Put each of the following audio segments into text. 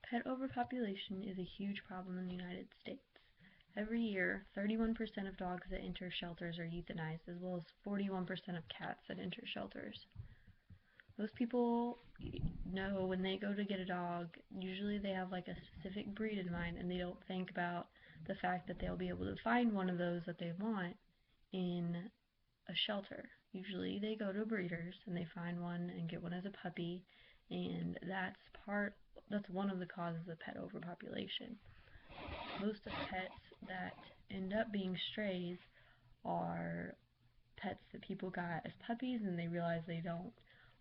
Pet overpopulation is a huge problem in the United States. Every year, 31% of dogs that enter shelters are euthanized, as well as 41% of cats that enter shelters. Most people know when they go to get a dog, usually they have like a specific breed in mind, and they don't think about the fact that they'll be able to find one of those that they want in a shelter. Usually they go to breeders and they find one and get one as a puppy, and that's one of the causes of pet overpopulation. Most of pets that end up being strays are pets that people got as puppies and they realize they don't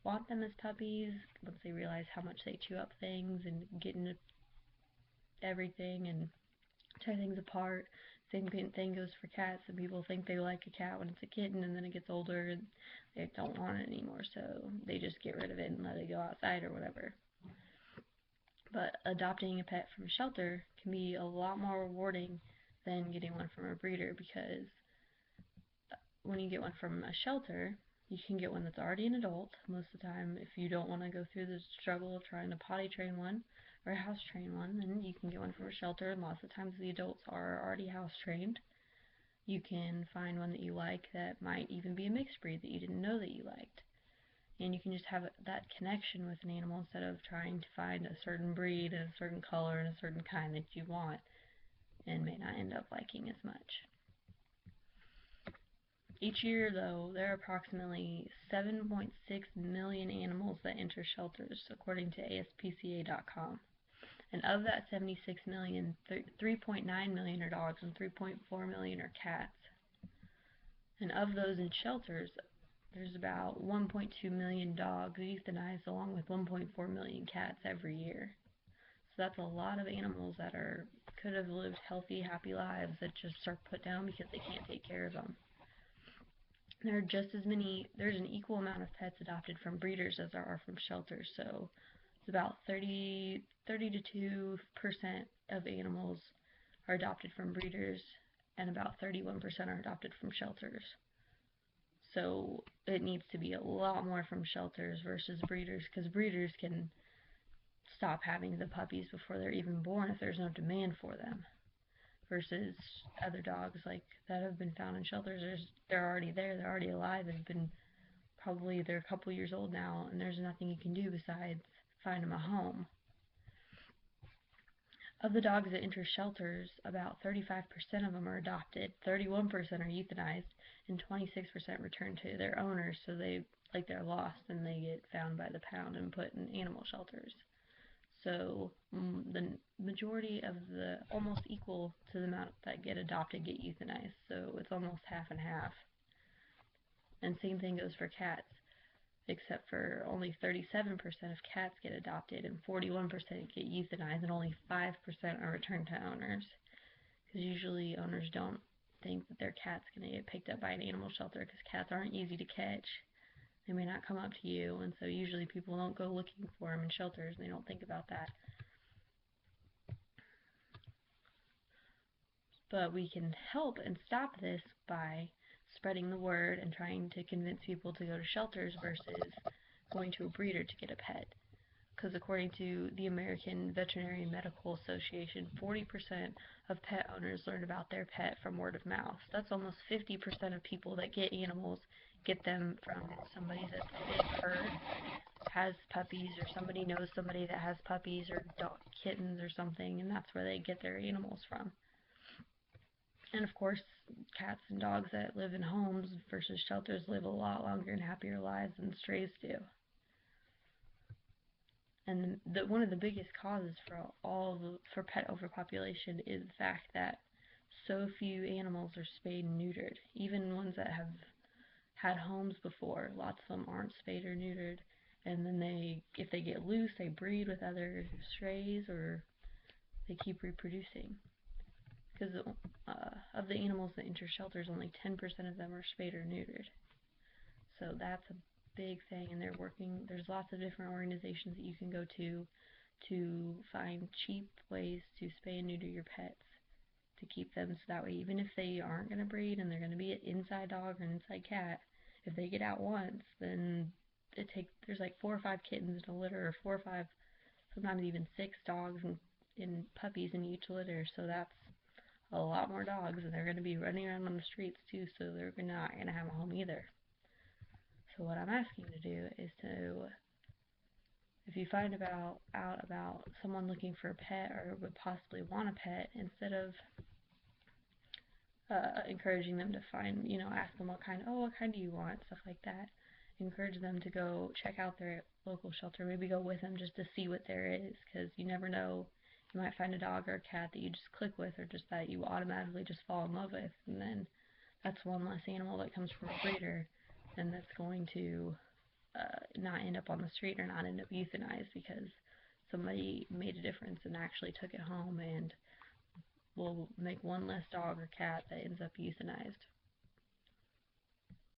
want them as puppies once they realize how much they chew up things and get into everything and tear things apart. Same thing goes for cats. Some people think they like a cat when it's a kitten, and then it gets older and they don't want it anymore, so they just get rid of it and let it go outside or whatever. But adopting a pet from a shelter can be a lot more rewarding than getting one from a breeder, because when you get one from a shelter, you can get one that's already an adult. Most of the time, if you don't want to go through the struggle of trying to potty train one or house train one, then you can get one from a shelter, and lots of times the adults are already house trained. You can find one that you like that might even be a mixed breed that you didn't know that you liked. And you can just have that connection with an animal instead of trying to find a certain breed and a certain color and a certain kind that you want and may not end up liking as much. Each year, though, there are approximately 7.6 million animals that enter shelters, according to ASPCA.com. And of that 76 million, 3.9 million are dogs and 3.4 million are cats. And of those in shelters, there's about 1.2 million dogs euthanized, along with 1.4 million cats every year. So that's a lot of animals that could have lived healthy, happy lives that just are put down because they can't take care of them. There's an equal amount of pets adopted from breeders as there are from shelters, so it's about 30 to 2% of animals are adopted from breeders, and about 31% are adopted from shelters. So it needs to be a lot more from shelters versus breeders, because breeders can stop having the puppies before they're even born if there's no demand for them, versus other dogs like that have been found in shelters. They're already there, they're already alive, they're a couple years old now, and there's nothing you can do besides find them a home. Of the dogs that enter shelters, about 35% of them are adopted, 31% are euthanized, and 26% return to their owners, so they're lost and they get found by the pound and put in animal shelters. So the majority of almost equal to the amount that get adopted get euthanized, so it's almost half and half. And same thing goes for cats, except for only 37% of cats get adopted and 41% get euthanized, and only 5% are returned to owners, because usually owners don't think that their cat's going to get picked up by an animal shelter, because cats aren't easy to catch. They may not come up to you, and so usually people don't go looking for them in shelters, and they don't think about that. But we can help and stop this by spreading the word and trying to convince people to go to shelters versus going to a breeder to get a pet. Because according to the American Veterinary Medical Association, 40% of pet owners learn about their pet from word of mouth. That's almost 50% of people that get animals get them from somebody that they've heard has puppies, or somebody knows somebody that has puppies or kittens or something, and that's where they get their animals from. And of course, cats and dogs that live in homes versus shelters live a lot longer and happier lives than strays do. And one of the biggest causes for pet overpopulation is the fact that so few animals are spayed and neutered. Even ones that have had homes before, lots of them aren't spayed or neutered. And then if they get loose, they breed with other strays, or they keep reproducing. Because of the animals that enter shelters, only 10% of them are spayed or neutered. So that's a big thing, and there's lots of different organizations that you can go to find cheap ways to spay and neuter your pets, to keep them, so that way even if they aren't going to breed and they're going to be an inside dog or an inside cat, if they get out once, then there's like 4 or 5 kittens in a litter, or 4 or 5 sometimes even 6 dogs and puppies in each litter, so that's a lot more dogs, and they're going to be running around on the streets too, so they're not going to have a home either. So what I'm asking you to do is to, if you find out about someone looking for a pet or would possibly want a pet, instead of encouraging them to find, ask them what kind do you want, stuff like that. Encourage them to go check out their local shelter. Maybe go with them just to see what there is, because you never know. You might find a dog or a cat that you just click with, or just that you automatically just fall in love with, and then that's one less animal that comes from a breeder, and that's going to not end up on the street or not end up euthanized because somebody made a difference and actually took it home, and will make one less dog or cat that ends up euthanized.